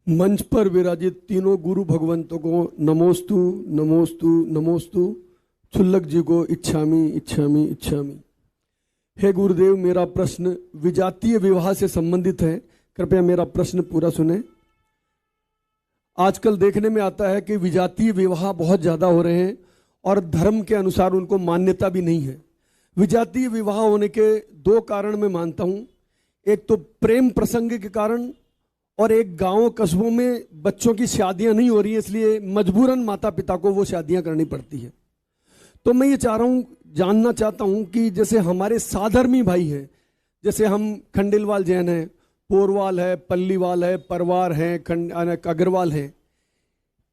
मंच पर विराजित तीनों गुरु भगवंतों को नमोस्तु नमोस्तु नमोस्तु। क्षुल्लक जी को इच्छामि इच्छामि इच्छामि। हे गुरुदेव, मेरा प्रश्न विजातीय विवाह से संबंधित है। कृपया मेरा प्रश्न पूरा सुने। आजकल देखने में आता है कि विजातीय विवाह बहुत ज़्यादा हो रहे हैं और धर्म के अनुसार उनको मान्यता भी नहीं है। विजातीय विवाह होने के दो कारण मैं मानता हूँ। एक तो प्रेम प्रसंग के कारण, और एक गांव कस्बों में बच्चों की शादियां नहीं हो रही हैं, इसलिए मजबूरन माता पिता को वो शादियां करनी पड़ती है। तो मैं ये चाह रहा हूँ, जानना चाहता हूँ कि जैसे हमारे साधर्मी भाई हैं, जैसे हम खंडेलवाल जैन हैं, पोरवाल है, पल्लीवाल है, परवार हैं, अग्रवाल हैं,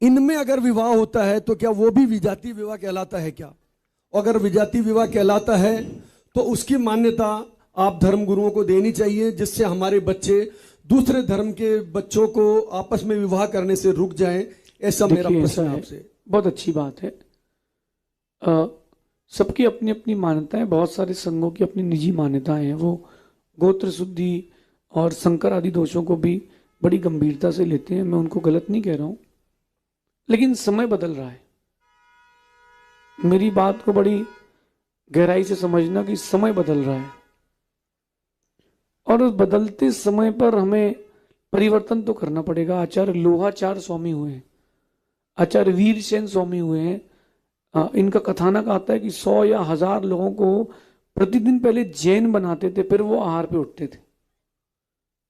इनमें अगर विवाह होता है तो क्या वो भी विजातीय विवाह कहलाता है क्या? अगर विजातीय विवाह कहलाता है तो उसकी मान्यता आप धर्म गुरुओं को देनी चाहिए, जिससे हमारे बच्चे दूसरे धर्म के बच्चों को आपस में विवाह करने से रुक जाएं। ऐसा मेरा प्रश्न है आपसे। बहुत अच्छी बात है। सबकी अपनी अपनी मान्यताएं, बहुत सारे संघों की अपनी निजी मान्यताएं हैं। वो गोत्र शुद्धि और संकर आदि दोषों को भी बड़ी गंभीरता से लेते हैं। मैं उनको गलत नहीं कह रहा हूं, लेकिन समय बदल रहा है। मेरी बात को बड़ी गहराई से समझना कि समय बदल रहा है, और उस बदलते समय पर हमें परिवर्तन तो करना पड़ेगा। आचार्य लोहाचार स्वामी हुए हैं, आचार्य वीरसेन स्वामी हुए हैं। इनका कथानक आता है कि 100 या 1000 लोगों को प्रतिदिन पहले जैन बनाते थे, फिर वो आहार पे उठते थे।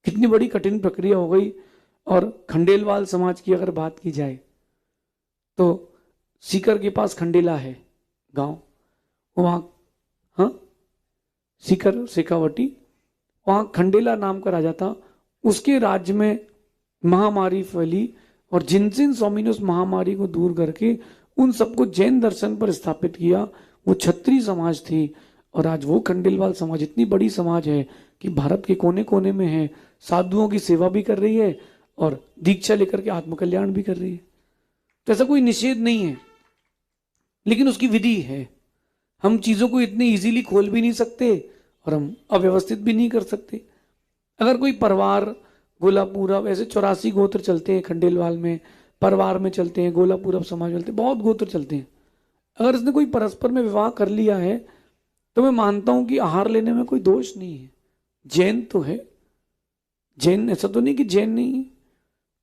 कितनी बड़ी कठिन प्रक्रिया हो गई। और खंडेलवाल समाज की अगर बात की जाए तो सीकर के पास खंडेला है गांव, वहां सीकर शेखावटी, वहां खंडेला नाम का राजा था। उसके राज्य में महामारी फैली, और जिन जिन स्वामी ने उस महामारी को दूर करके उन सबको जैन दर्शन पर स्थापित किया, वो क्षत्रिय समाज थी। और आज वो खंडेलवाल समाज इतनी बड़ी समाज है कि भारत के कोने कोने में है, साधुओं की सेवा भी कर रही है और दीक्षा लेकर के आत्मकल्याण भी कर रही है। तो ऐसा कोई निषेध नहीं है, लेकिन उसकी विधि है। हम चीजों को इतनी इजीली खोल भी नहीं सकते और हम अव्यवस्थित भी नहीं कर सकते। अगर कोई परिवार गोलापूरब, ऐसे 84 गोत्र चलते हैं खंडेलवाल में, परिवार में चलते हैं, गोलापूरब समाज में चलते हैं, बहुत गोत्र चलते हैं। अगर इसने कोई परस्पर में विवाह कर लिया है तो मैं मानता हूं कि आहार लेने में कोई दोष नहीं है। जैन तो है, जैन ऐसा तो नहीं कि जैन नहीं है।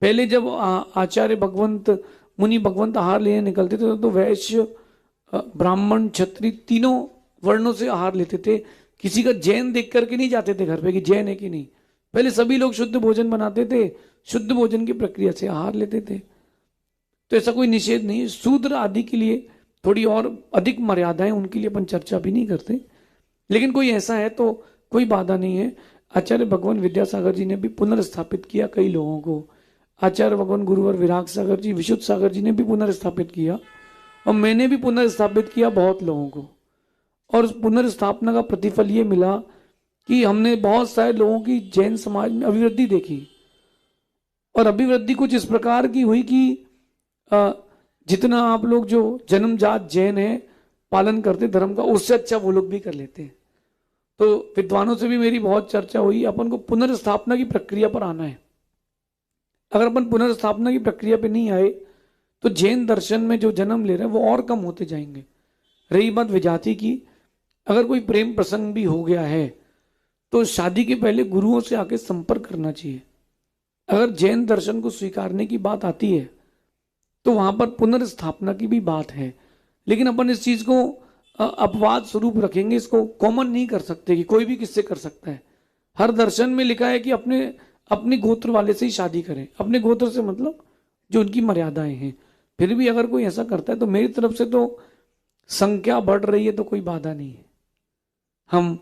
पहले जब आचार्य भगवंत, मुनि भगवंत आहार लेने निकलते थे तो वैश्य, ब्राह्मण, क्षत्रिय तीनों वर्णों से आहार लेते थे। किसी का जैन देख करके नहीं जाते थे घर पे कि जैन है कि नहीं। पहले सभी लोग शुद्ध भोजन बनाते थे, शुद्ध भोजन की प्रक्रिया से आहार लेते थे। तो ऐसा कोई निषेध नहीं है। शूद्र आदि के लिए थोड़ी और अधिक मर्यादाएं, उनके लिए अपन चर्चा भी नहीं करते, लेकिन कोई ऐसा है तो कोई बाधा नहीं है। आचार्य भगवान विद्यासागर जी ने भी पुनर्स्थापित किया कई लोगों को। आचार्य भगवान गुरुवर विराग सागर जी, विशुद्ध सागर जी ने भी पुनर्स्थापित किया, और मैंने भी पुनर्स्थापित किया बहुत लोगों को। और उस पुनर्स्थापना का प्रतिफल ये मिला कि हमने बहुत सारे लोगों की जैन समाज में अभिवृद्धि देखी। और अभिवृद्धि कुछ इस प्रकार की हुई कि जितना आप लोग जो जन्मजात जैन है, पालन करते धर्म का, उससे अच्छा वो लोग भी कर लेते हैं। तो विद्वानों से भी मेरी बहुत चर्चा हुई। अपन को पुनर्स्थापना की प्रक्रिया पर आना है। अगर अपन पुनर्स्थापना की प्रक्रिया पे नहीं आए तो जैन दर्शन में जो जन्म ले रहे हैं वो और कम होते जाएंगे। रही बात विजाति की, अगर कोई प्रेम प्रसंग भी हो गया है तो शादी के पहले गुरुओं से आके संपर्क करना चाहिए। अगर जैन दर्शन को स्वीकारने की बात आती है तो वहां पर पुनर्स्थापना की भी बात है, लेकिन अपन इस चीज को अपवाद स्वरूप रखेंगे। इसको कॉमन नहीं कर सकते कि कोई भी किससे कर सकता है। हर दर्शन में लिखा है कि अपने गोत्र वाले से ही शादी करें। अपने गोत्र से मतलब जो उनकी मर्यादाएं हैं। फिर भी अगर कोई ऐसा करता है तो मेरी तरफ से तो संख्या बढ़ रही है तो कोई बाधा नहीं है। हम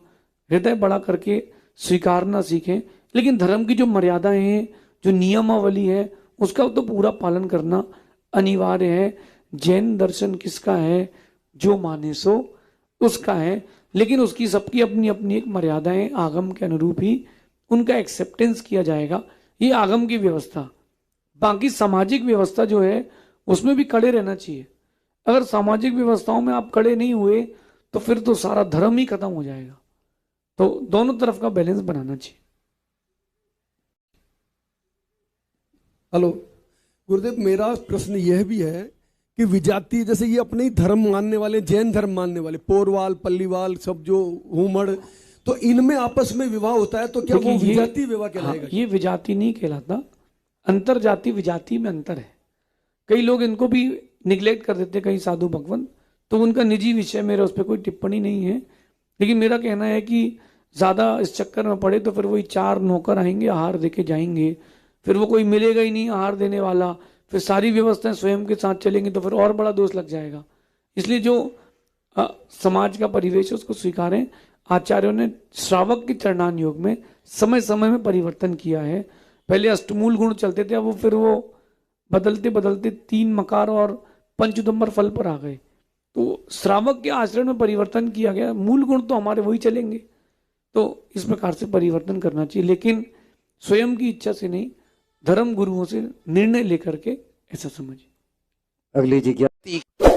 हृदय बड़ा करके स्वीकारना सीखें, लेकिन धर्म की जो मर्यादाएं हैं, जो नियमावली है, उसका तो पूरा पालन करना अनिवार्य है। जैन दर्शन किसका है? जो माने सो उसका है, लेकिन उसकी सबकी अपनी अपनी एक मर्यादाएं, आगम के अनुरूप ही उनका एक्सेप्टेंस किया जाएगा। ये आगम की व्यवस्था। बाकी सामाजिक व्यवस्था जो है उसमें भी कड़े रहना चाहिए। अगर सामाजिक व्यवस्थाओं में आप कड़े नहीं हुए तो फिर तो सारा धर्म ही खत्म हो जाएगा। तो दोनों तरफ का बैलेंस बनाना चाहिए। हेलो गुरुदेव, मेरा प्रश्न यह भी है कि विजातीय, जैसे ये अपने ही धर्म मानने वाले, जैन धर्म मानने वाले, पोरवाल पल्लीवाल सब जो हुमड़, तो इनमें आपस में विवाह होता है तो क्या वो विजातीय विवाह कहलाएगा? हाँ, ये विजाति नहीं कहलाता, अंतर जाति विजाति में अंतर है। कई लोग इनको भी निग्लेक्ट कर देते, कई साधु भगवंत, तो उनका निजी विषय, मेरा उस पर कोई टिप्पणी नहीं है। लेकिन मेरा कहना है कि ज्यादा इस चक्कर में पड़े तो फिर वही 4 नौकर आएंगे, आहार देके जाएंगे, फिर वो कोई मिलेगा ही नहीं आहार देने वाला, फिर सारी व्यवस्थाएं स्वयं के साथ चलेंगी तो फिर और बड़ा दोष लग जाएगा। इसलिए जो समाज का परिवेश है उसको स्वीकारें। आचार्यों ने श्रावक के चरणान योग में समय समय में परिवर्तन किया है। पहले अष्टमूल गुण चलते थे, अब वो फिर वो बदलते बदलते 3 मकार और पंचुदम्बर फल पर आ गए। तो श्रावक के आचरण में परिवर्तन किया गया, मूल गुण तो हमारे वही चलेंगे। तो इस प्रकार से परिवर्तन करना चाहिए, लेकिन स्वयं की इच्छा से नहीं, धर्म गुरुओं से निर्णय लेकर के, ऐसा समझिए। अगली जिज्ञासा